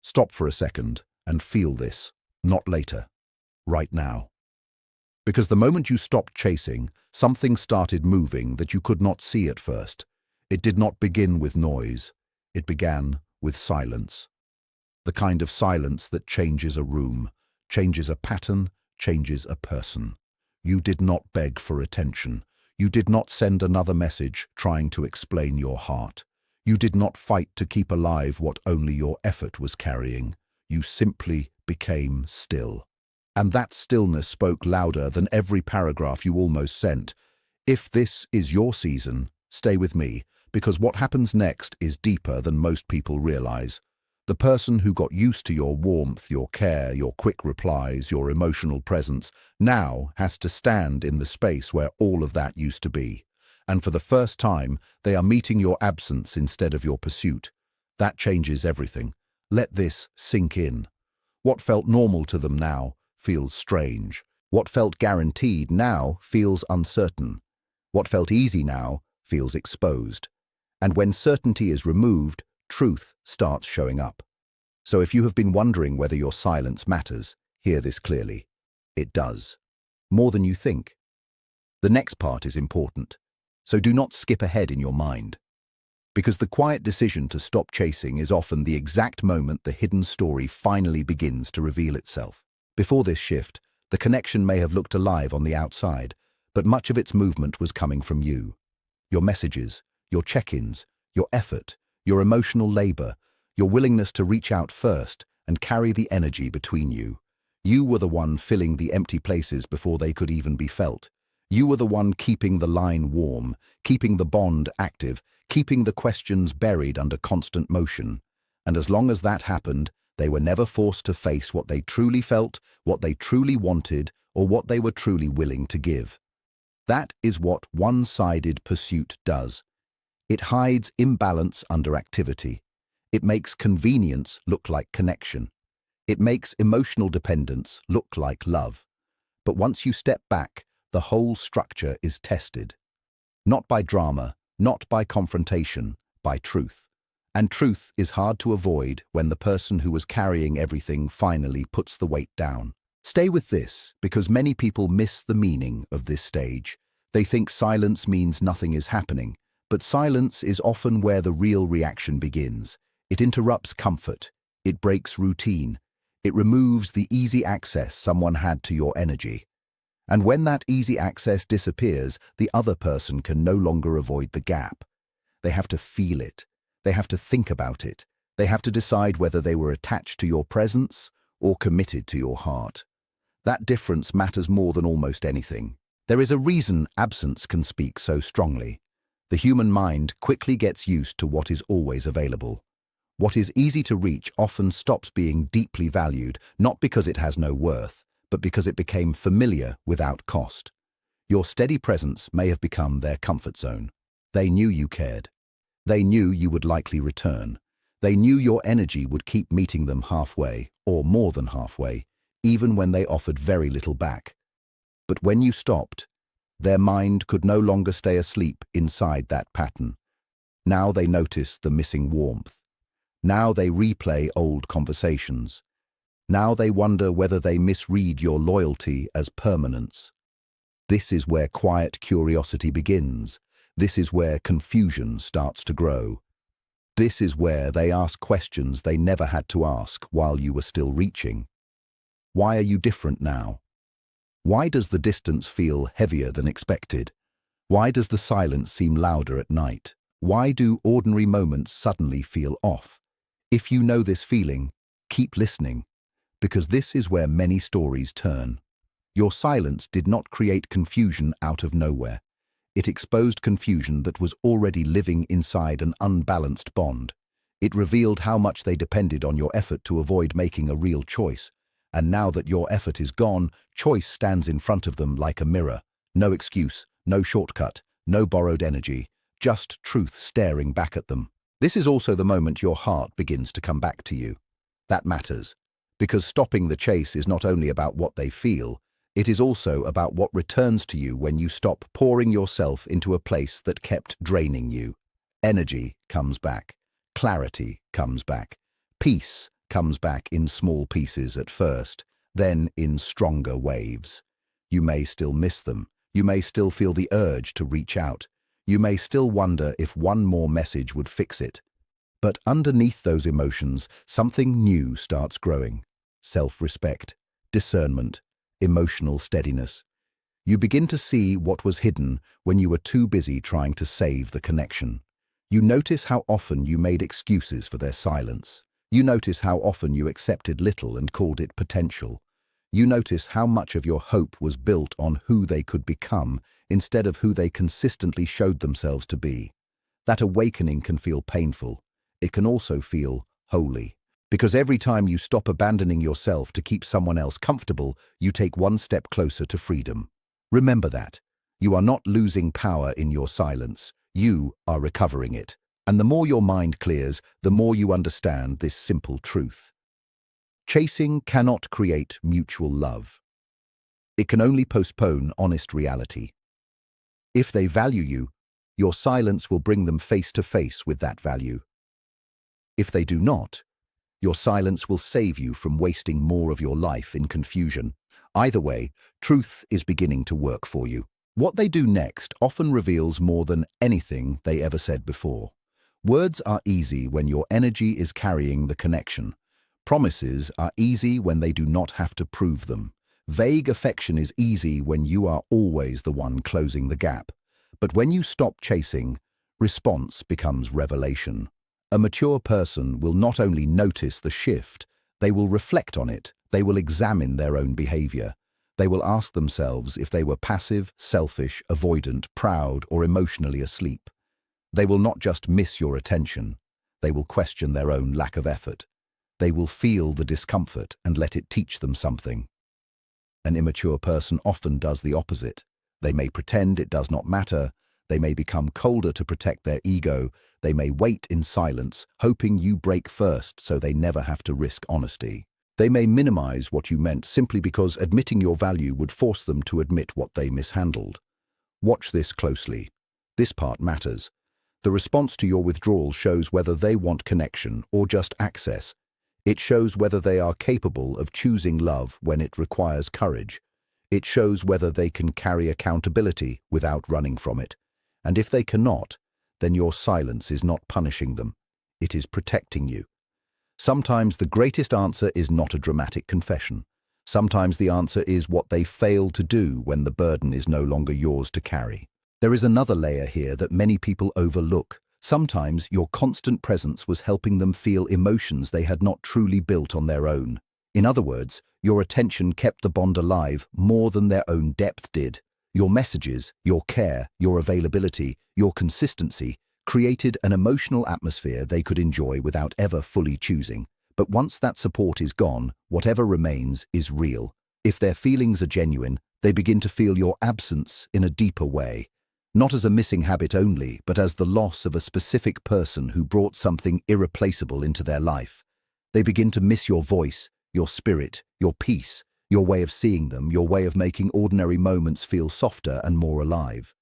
Stop for a second and feel this, not later, right now. Because the moment you stopped chasing, something started moving that you could not see at first. It did not begin with noise. It began with silence. The kind of silence that changes a room, changes a pattern, changes a person. You did not beg for attention. You did not send another message trying to explain your heart. You did not fight to keep alive what only your effort was carrying. You simply became still. And that stillness spoke louder than every paragraph you almost sent. If this is your season, stay with me, because what happens next is deeper than most people realize. The person who got used to your warmth, your care, your quick replies, your emotional presence, now has to stand in the space where all of that used to be. And for the first time, they are meeting your absence instead of your pursuit. That changes everything. Let this sink in. What felt normal to them now feels strange. What felt guaranteed now feels uncertain. What felt easy now feels exposed. And when certainty is removed, truth starts showing up. So if you have been wondering whether your silence matters, hear this clearly. It does. More than you think. The next part is important. So do not skip ahead in your mind. Because the quiet decision to stop chasing is often the exact moment the hidden story finally begins to reveal itself. Before this shift, the connection may have looked alive on the outside, but much of its movement was coming from you. Your messages, your check-ins, your effort, your emotional labor, your willingness to reach out first and carry the energy between you. You were the one filling the empty places before they could even be felt. You were the one keeping the line warm, keeping the bond active, keeping the questions buried under constant motion. And as long as that happened, they were never forced to face what they truly felt, what they truly wanted, or what they were truly willing to give. That is what one-sided pursuit does. It hides imbalance under activity. It makes convenience look like connection. It makes emotional dependence look like love. But once you step back, the whole structure is tested. Not by drama, not by confrontation, by truth. And truth is hard to avoid when the person who was carrying everything finally puts the weight down. Stay with this, because many people miss the meaning of this stage. They think silence means nothing is happening, but silence is often where the real reaction begins. It interrupts comfort. It breaks routine. It removes the easy access someone had to your energy. And when that easy access disappears, the other person can no longer avoid the gap. They have to feel it. They have to think about it. They have to decide whether they were attached to your presence or committed to your heart. That difference matters more than almost anything. There is a reason absence can speak so strongly. The human mind quickly gets used to what is always available. What is easy to reach often stops being deeply valued, not because it has no worth, but because it became familiar without cost. Your steady presence may have become their comfort zone. They knew you cared. They knew you would likely return. They knew your energy would keep meeting them halfway, or more than halfway, even when they offered very little back. But when you stopped, their mind could no longer stay asleep inside that pattern. Now they notice the missing warmth. Now they replay old conversations. Now they wonder whether they misread your loyalty as permanence. This is where quiet curiosity begins. This is where confusion starts to grow. This is where they ask questions they never had to ask while you were still reaching. Why are you different now? Why does the distance feel heavier than expected? Why does the silence seem louder at night? Why do ordinary moments suddenly feel off? If you know this feeling, keep listening, because this is where many stories turn. Your silence did not create confusion out of nowhere. It exposed confusion that was already living inside an unbalanced bond. It revealed how much they depended on your effort to avoid making a real choice. And now that your effort is gone, choice stands in front of them like a mirror. No excuse, no shortcut, no borrowed energy, just truth staring back at them. This is also the moment your heart begins to come back to you. That matters, because stopping the chase is not only about what they feel, it is also about what returns to you when you stop pouring yourself into a place that kept draining you. Energy comes back. Clarity comes back. Peace comes back in small pieces at first, then in stronger waves. You may still miss them. You may still feel the urge to reach out. You may still wonder if one more message would fix it. But underneath those emotions, something new starts growing. Self-respect, discernment, emotional steadiness. You begin to see what was hidden when you were too busy trying to save the connection. You notice how often you made excuses for their silence. You notice how often you accepted little and called it potential. You notice how much of your hope was built on who they could become instead of who they consistently showed themselves to be. That awakening can feel painful. It can also feel holy. Because every time you stop abandoning yourself to keep someone else comfortable, you take one step closer to freedom. Remember that. You are not losing power in your silence. You are recovering it. And the more your mind clears, the more you understand this simple truth. Chasing cannot create mutual love. It can only postpone honest reality. If they value you, your silence will bring them face to face with that value. If they do not, your silence will save you from wasting more of your life in confusion. Either way, truth is beginning to work for you. What they do next often reveals more than anything they ever said before. Words are easy when your energy is carrying the connection. Promises are easy when they do not have to prove them. Vague affection is easy when you are always the one closing the gap. But when you stop chasing, response becomes revelation. A mature person will not only notice the shift, they will reflect on it, they will examine their own behavior. They will ask themselves if they were passive, selfish, avoidant, proud, or emotionally asleep. They will not just miss your attention, they will question their own lack of effort. They will feel the discomfort and let it teach them something. An immature person often does the opposite. They may pretend it does not matter. They may become colder to protect their ego. They may wait in silence, hoping you break first so they never have to risk honesty. They may minimize what you meant simply because admitting your value would force them to admit what they mishandled. Watch this closely. This part matters. The response to your withdrawal shows whether they want connection or just access. It shows whether they are capable of choosing love when it requires courage. It shows whether they can carry accountability without running from it. And if they cannot, then your silence is not punishing them. It is protecting you. Sometimes the greatest answer is not a dramatic confession. Sometimes the answer is what they failed to do when the burden is no longer yours to carry. There is another layer here that many people overlook. Sometimes your constant presence was helping them feel emotions they had not truly built on their own. In other words, your attention kept the bond alive more than their own depth did. Your messages, your care, your availability, your consistency created an emotional atmosphere they could enjoy without ever fully choosing. But once that support is gone, whatever remains is real. If their feelings are genuine, they begin to feel your absence in a deeper way. Not as a missing habit only, but as the loss of a specific person who brought something irreplaceable into their life. They begin to miss your voice, your spirit, your peace, your way of seeing them, your way of making ordinary moments feel softer and more alive.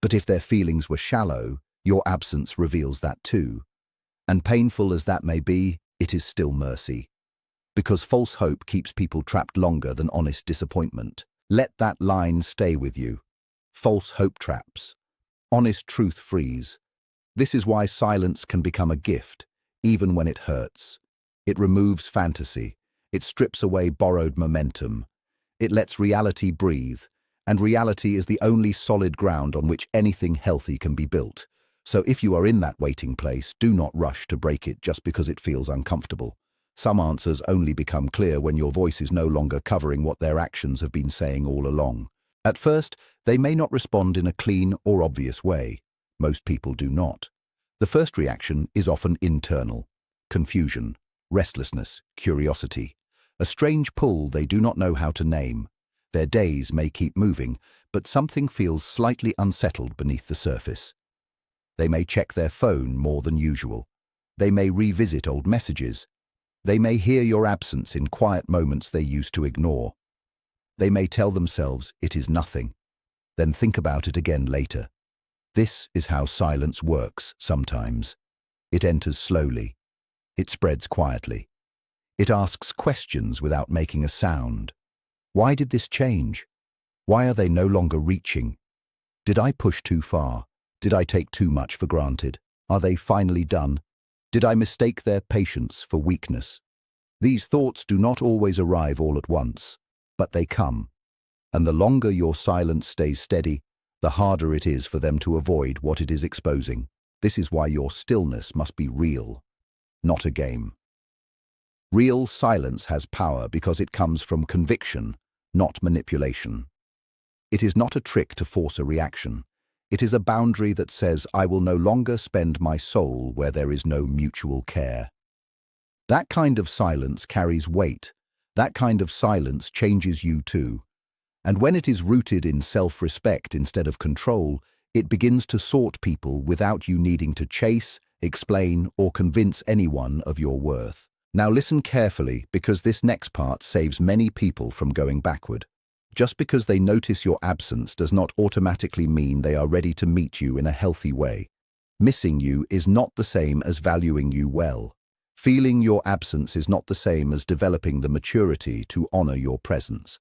But if their feelings were shallow, your absence reveals that too. And painful as that may be, it is still mercy. Because false hope keeps people trapped longer than honest disappointment. Let that line stay with you. False hope traps. Honest truth frees. This is why silence can become a gift, even when it hurts. It removes fantasy. It strips away borrowed momentum. It lets reality breathe, and reality is the only solid ground on which anything healthy can be built. So if you are in that waiting place, do not rush to break it just because it feels uncomfortable. Some answers only become clear when your voice is no longer covering what their actions have been saying all along. At first, they may not respond in a clean or obvious way. Most people do not. The first reaction is often internal. Confusion, restlessness, curiosity. A strange pull they do not know how to name. Their days may keep moving, but something feels slightly unsettled beneath the surface. They may check their phone more than usual. They may revisit old messages. They may hear your absence in quiet moments they used to ignore. They may tell themselves it is nothing, then think about it again later. This is how silence works sometimes. It enters slowly. It spreads quietly. It asks questions without making a sound. Why did this change? Why are they no longer reaching? Did I push too far? Did I take too much for granted? Are they finally done? Did I mistake their patience for weakness? These thoughts do not always arrive all at once, but they come. And the longer your silence stays steady, the harder it is for them to avoid what it is exposing. This is why your stillness must be real, not a game. Real silence has power because it comes from conviction, not manipulation. It is not a trick to force a reaction. It is a boundary that says, I will no longer spend my soul where there is no mutual care. That kind of silence carries weight. That kind of silence changes you too. And when it is rooted in self-respect instead of control, it begins to sort people without you needing to chase, explain, or convince anyone of your worth. Now listen carefully, because this next part saves many people from going backward. Just because they notice your absence does not automatically mean they are ready to meet you in a healthy way. Missing you is not the same as valuing you well. Feeling your absence is not the same as developing the maturity to honor your presence.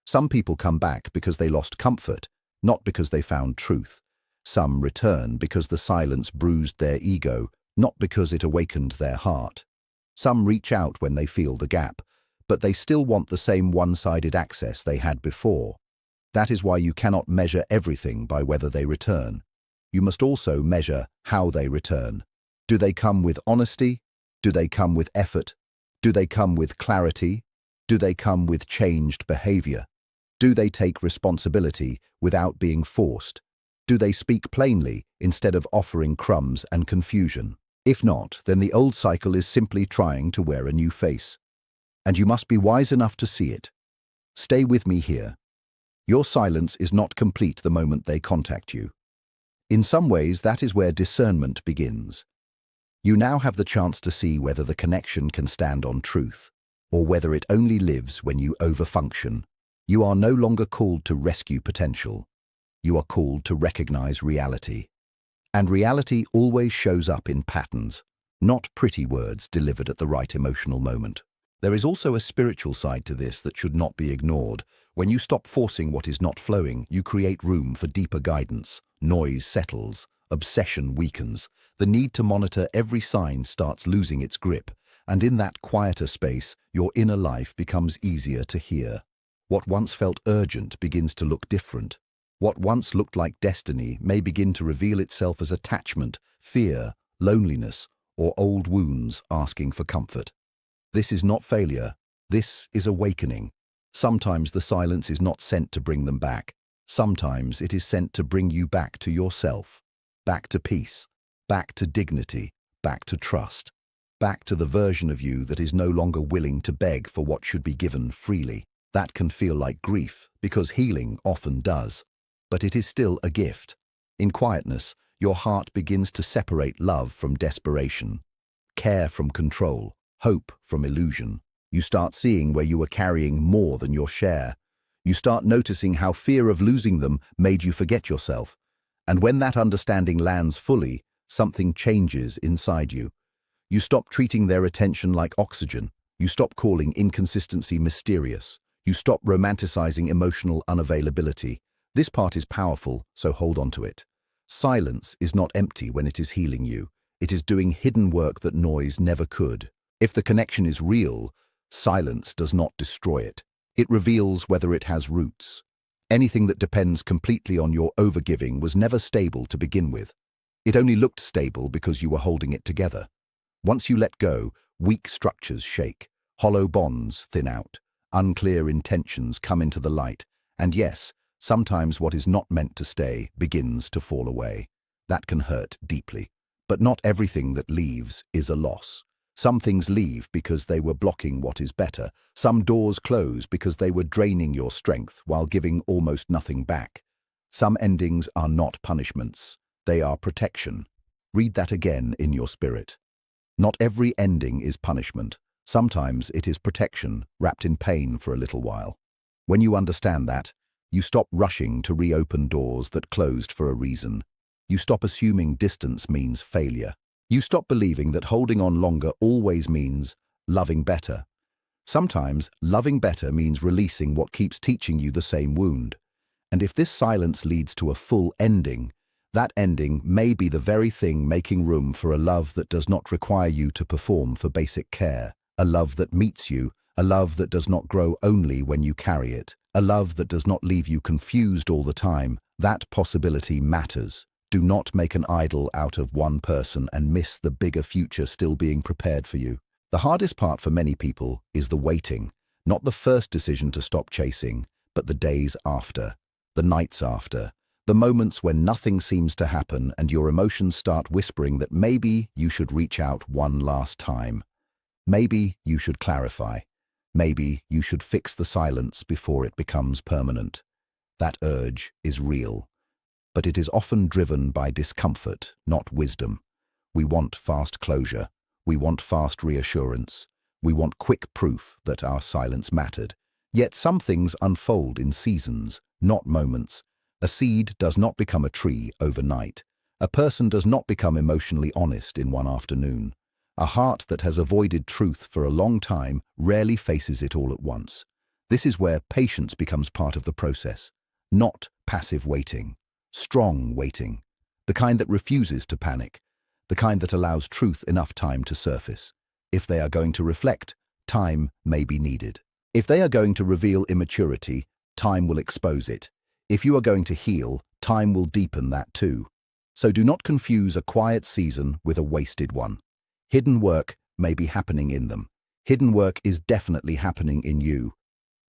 Some people come back because they lost comfort, not because they found truth. Some return because the silence bruised their ego, not because it awakened their heart. Some reach out when they feel the gap, but they still want the same one-sided access they had before. That is why you cannot measure everything by whether they return. You must also measure how they return. Do they come with honesty? Do they come with effort? Do they come with clarity? Do they come with changed behavior? Do they take responsibility without being forced? Do they speak plainly instead of offering crumbs and confusion? If not, then the old cycle is simply trying to wear a new face. And you must be wise enough to see it. Stay with me here. Your silence is not complete the moment they contact you. In some ways, that is where discernment begins. You now have the chance to see whether the connection can stand on truth, or whether it only lives when you overfunction. You are no longer called to rescue potential. You are called to recognize reality. And reality always shows up in patterns, not pretty words delivered at the right emotional moment. There is also a spiritual side to this that should not be ignored. When you stop forcing what is not flowing, you create room for deeper guidance. Noise settles, obsession weakens. The need to monitor every sign starts losing its grip, and in that quieter space, your inner life becomes easier to hear. What once felt urgent begins to look different. What once looked like destiny may begin to reveal itself as attachment, fear, loneliness, or old wounds asking for comfort. This is not failure. This is awakening. Sometimes the silence is not sent to bring them back. Sometimes it is sent to bring you back to yourself, back to peace, back to dignity, back to trust, back to the version of you that is no longer willing to beg for what should be given freely. That can feel like grief, because healing often does. But it is still a gift. In quietness, your heart begins to separate love from desperation, care from control, hope from illusion. You start seeing where you are carrying more than your share. You start noticing how fear of losing them made you forget yourself. And when that understanding lands fully, something changes inside you. You stop treating their attention like oxygen. You stop calling inconsistency mysterious. You stop romanticizing emotional unavailability. This part is powerful, so hold on to it. Silence is not empty when it is healing you. It is doing hidden work that noise never could. If the connection is real, silence does not destroy it. It reveals whether it has roots. Anything that depends completely on your overgiving was never stable to begin with. It only looked stable because you were holding it together. Once you let go, weak structures shake, hollow bonds thin out, unclear intentions come into the light, and yes, sometimes what is not meant to stay begins to fall away. That can hurt deeply. But not everything that leaves is a loss. Some things leave because they were blocking what is better. Some doors close because they were draining your strength while giving almost nothing back. Some endings are not punishments. They are protection. Read that again in your spirit. Not every ending is punishment. Sometimes it is protection, wrapped in pain for a little while. When you understand that, you stop rushing to reopen doors that closed for a reason. You stop assuming distance means failure. You stop believing that holding on longer always means loving better. Sometimes loving better means releasing what keeps teaching you the same wound. And if this silence leads to a full ending, that ending may be the very thing making room for a love that does not require you to perform for basic care, a love that meets you, a love that does not grow only when you carry it, a love that does not leave you confused all the time. That possibility matters. Do not make an idol out of one person and miss the bigger future still being prepared for you. The hardest part for many people is the waiting, not the first decision to stop chasing, but the days after, the nights after, the moments when nothing seems to happen and your emotions start whispering that maybe you should reach out one last time. Maybe you should clarify. Maybe you should fix the silence before it becomes permanent. That urge is real, but it is often driven by discomfort, not wisdom. We want fast closure. We want fast reassurance. We want quick proof that our silence mattered. Yet some things unfold in seasons, not moments. A seed does not become a tree overnight. A person does not become emotionally honest in one afternoon. A heart that has avoided truth for a long time rarely faces it all at once. This is where patience becomes part of the process, not passive waiting, strong waiting, the kind that refuses to panic, the kind that allows truth enough time to surface. If they are going to reflect, time may be needed. If they are going to reveal immaturity, time will expose it. If you are going to heal, time will deepen that too. So do not confuse a quiet season with a wasted one. Hidden work may be happening in them. Hidden work is definitely happening in you.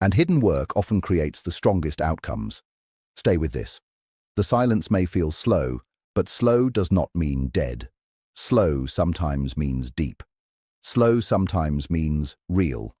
And hidden work often creates the strongest outcomes. Stay with this. The silence may feel slow, but slow does not mean dead. Slow sometimes means deep. Slow sometimes means real.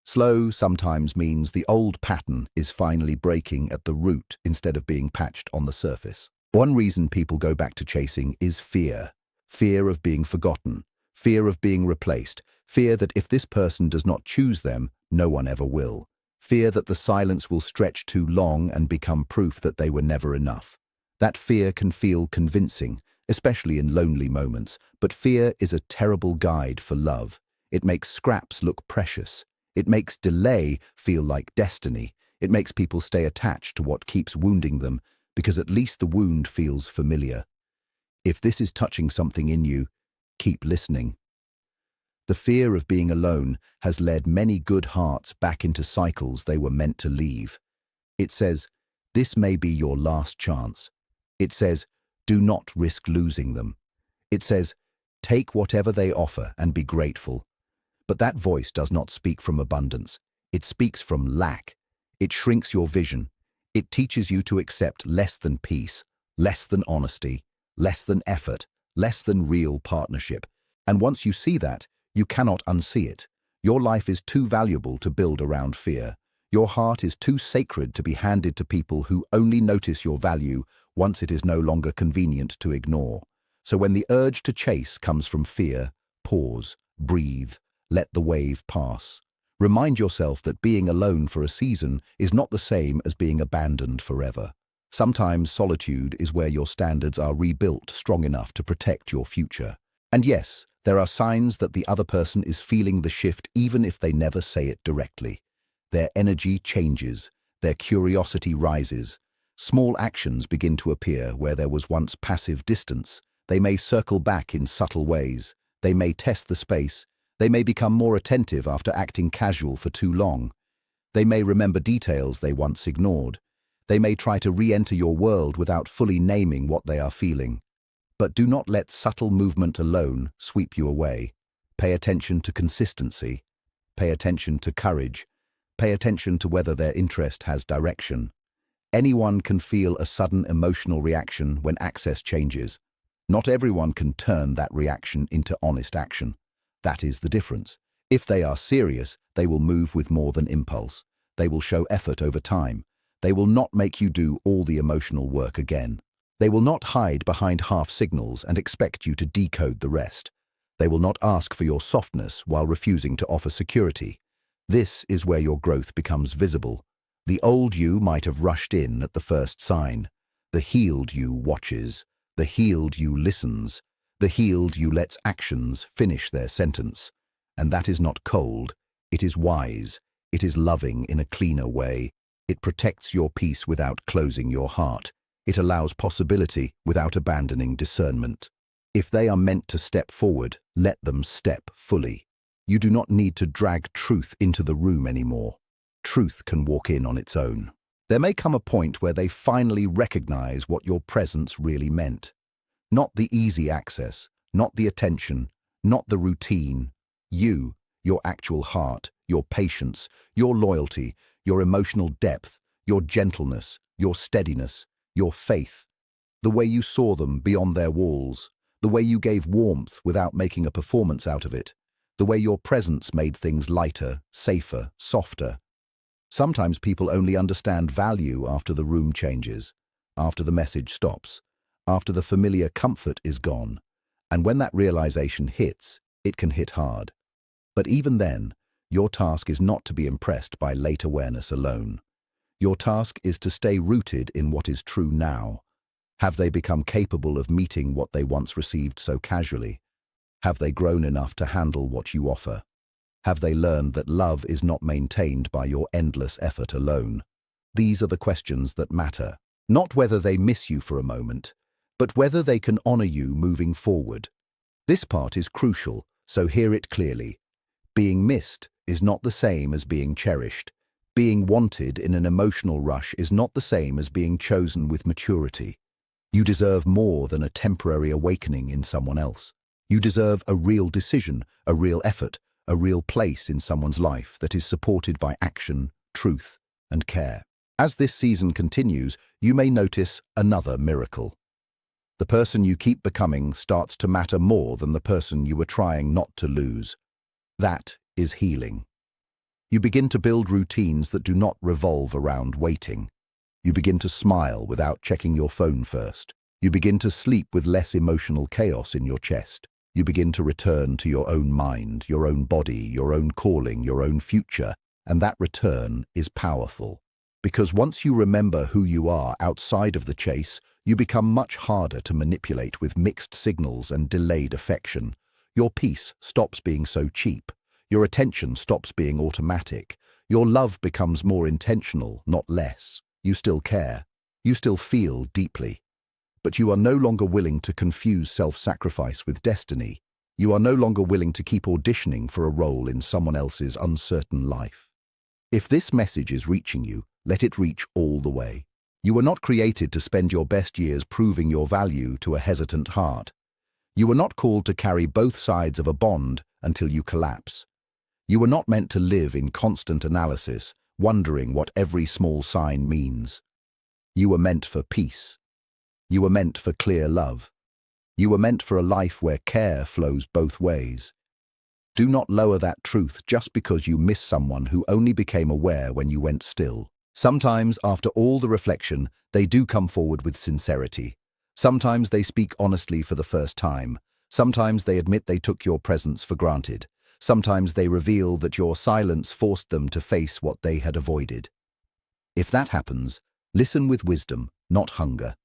Slow sometimes means the old pattern is finally breaking at the root instead of being patched on the surface. One reason people go back to chasing is fear. Fear of being forgotten. Fear of being replaced. Fear that if this person does not choose them, no one ever will. Fear that the silence will stretch too long and become proof that they were never enough. That fear can feel convincing, especially in lonely moments, but fear is a terrible guide for love. It makes scraps look precious. It makes delay feel like destiny. It makes people stay attached to what keeps wounding them, because at least the wound feels familiar. If this is touching something in you, keep listening. The fear of being alone has led many good hearts back into cycles they were meant to leave. It says, this may be your last chance. It says, do not risk losing them. It says, take whatever they offer and be grateful. But that voice does not speak from abundance. It speaks from lack. It shrinks your vision. It teaches you to accept less than peace, less than honesty, less than effort, less than real partnership. And once you see that, you cannot unsee it. Your life is too valuable to build around fear. Your heart is too sacred to be handed to people who only notice your value once it is no longer convenient to ignore. So when the urge to chase comes from fear, pause, breathe, let the wave pass. Remind yourself that being alone for a season is not the same as being abandoned forever. Sometimes solitude is where your standards are rebuilt strong enough to protect your future. And yes, there are signs that the other person is feeling the shift even if they never say it directly. Their energy changes, their curiosity rises. Small actions begin to appear where there was once passive distance. They may circle back in subtle ways. They may test the space. They may become more attentive after acting casual for too long. They may remember details they once ignored. They may try to re-enter your world without fully naming what they are feeling. But do not let subtle movement alone sweep you away. Pay attention to consistency. Pay attention to courage. Pay attention to whether their interest has direction. Anyone can feel a sudden emotional reaction when access changes. Not everyone can turn that reaction into honest action. That is the difference. If they are serious, they will move with more than impulse. They will show effort over time. They will not make you do all the emotional work again. They will not hide behind half signals and expect you to decode the rest. They will not ask for your softness while refusing to offer security. This is where your growth becomes visible. The old you might have rushed in at the first sign. The healed you watches. The healed you listens. The healed you lets actions finish their sentence. And that is not cold. It is wise. It is loving in a cleaner way. It protects your peace without closing your heart. It allows possibility without abandoning discernment. If they are meant to step forward, let them step fully. You do not need to drag truth into the room anymore. Truth can walk in on its own. There may come a point where they finally recognize what your presence really meant. Not the easy access, not the attention, not the routine. You, your actual heart, your patience, your loyalty, your emotional depth, your gentleness, your steadiness, your faith. The way you saw them beyond their walls. The way you gave warmth without making a performance out of it. The way your presence made things lighter, safer, softer. Sometimes people only understand value after the room changes, after the message stops, after the familiar comfort is gone. And when that realization hits, it can hit hard. But even then, your task is not to be impressed by late awareness alone. Your task is to stay rooted in what is true now. Have they become capable of meeting what they once received so casually? Have they grown enough to handle what you offer? Have they learned that love is not maintained by your endless effort alone? These are the questions that matter. Not whether they miss you for a moment, but whether they can honor you moving forward. This part is crucial, so hear it clearly. Being missed is not the same as being cherished. Being wanted in an emotional rush is not the same as being chosen with maturity. You deserve more than a temporary awakening in someone else. You deserve a real decision, a real effort, a real place in someone's life that is supported by action, truth, and care. As this season continues, you may notice another miracle. The person you keep becoming starts to matter more than the person you were trying not to lose. That is healing. You begin to build routines that do not revolve around waiting. You begin to smile without checking your phone first. You begin to sleep with less emotional chaos in your chest. You begin to return to your own mind, your own body, your own calling, your own future, and that return is powerful. Because once you remember who you are outside of the chase, you become much harder to manipulate with mixed signals and delayed affection. Your peace stops being so cheap. Your attention stops being automatic. Your love becomes more intentional, not less. You still care. You still feel deeply. But you are no longer willing to confuse self-sacrifice with destiny. You are no longer willing to keep auditioning for a role in someone else's uncertain life. If this message is reaching you, let it reach all the way. You were not created to spend your best years proving your value to a hesitant heart. You were not called to carry both sides of a bond until you collapse. You were not meant to live in constant analysis, wondering what every small sign means. You were meant for peace. You were meant for clear love. You were meant for a life where care flows both ways. Do not lower that truth just because you miss someone who only became aware when you went still. Sometimes, after all the reflection, they do come forward with sincerity. Sometimes they speak honestly for the first time. Sometimes they admit they took your presence for granted. Sometimes they reveal that your silence forced them to face what they had avoided. If that happens, listen with wisdom, not hunger.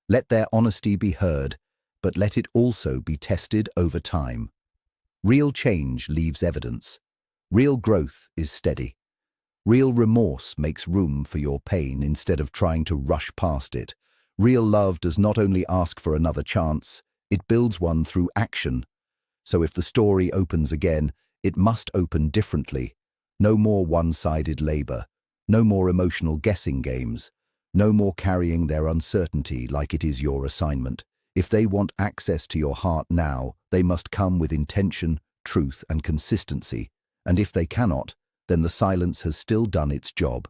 Let their honesty be heard, but let it also be tested over time. Real change leaves evidence. Real growth is steady. Real remorse makes room for your pain instead of trying to rush past it. Real love does not only ask for another chance, it builds one through action. So if the story opens again, it must open differently. No more one-sided labor. No more emotional guessing games. No more carrying their uncertainty like it is your assignment. If they want access to your heart now, they must come with intention, truth, and consistency. And if they cannot, then the silence has still done its job.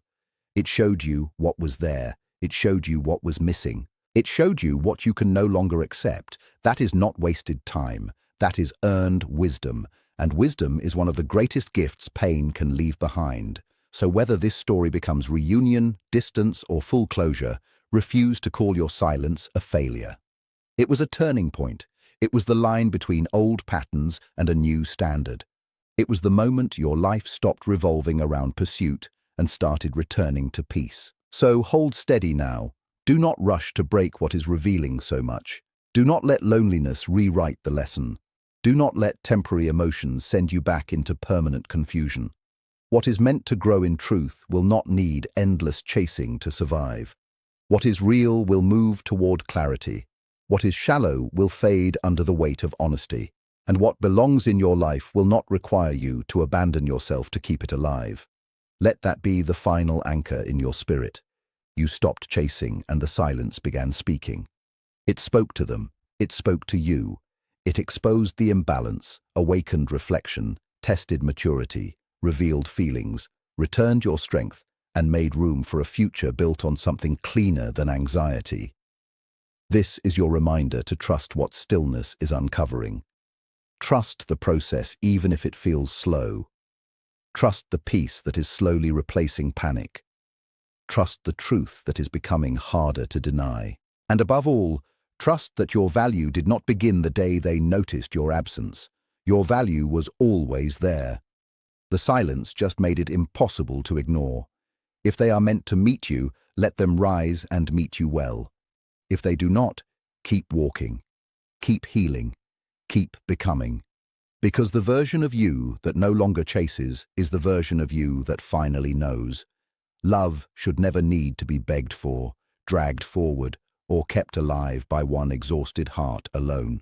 It showed you what was there. It showed you what was missing. It showed you what you can no longer accept. That is not wasted time. That is earned wisdom. And wisdom is one of the greatest gifts pain can leave behind. So whether this story becomes reunion, distance, or full closure, refuse to call your silence a failure. It was a turning point. It was the line between old patterns and a new standard. It was the moment your life stopped revolving around pursuit and started returning to peace. So hold steady now. Do not rush to break what is revealing so much. Do not let loneliness rewrite the lesson. Do not let temporary emotions send you back into permanent confusion. What is meant to grow in truth will not need endless chasing to survive. What is real will move toward clarity. What is shallow will fade under the weight of honesty. And what belongs in your life will not require you to abandon yourself to keep it alive. Let that be the final anchor in your spirit. You stopped chasing, and the silence began speaking. It spoke to them. It spoke to you. It exposed the imbalance, awakened reflection, tested maturity, revealed feelings, returned your strength, and made room for a future built on something cleaner than anxiety. This is your reminder to trust what stillness is uncovering. Trust the process even if it feels slow. Trust the peace that is slowly replacing panic. Trust the truth that is becoming harder to deny. And above all, trust that your value did not begin the day they noticed your absence. Your value was always there. The silence just made it impossible to ignore. If they are meant to meet you, let them rise and meet you well. If they do not, keep walking, keep healing, keep becoming. Because the version of you that no longer chases is the version of you that finally knows. Love should never need to be begged for, dragged forward, or kept alive by one exhausted heart alone.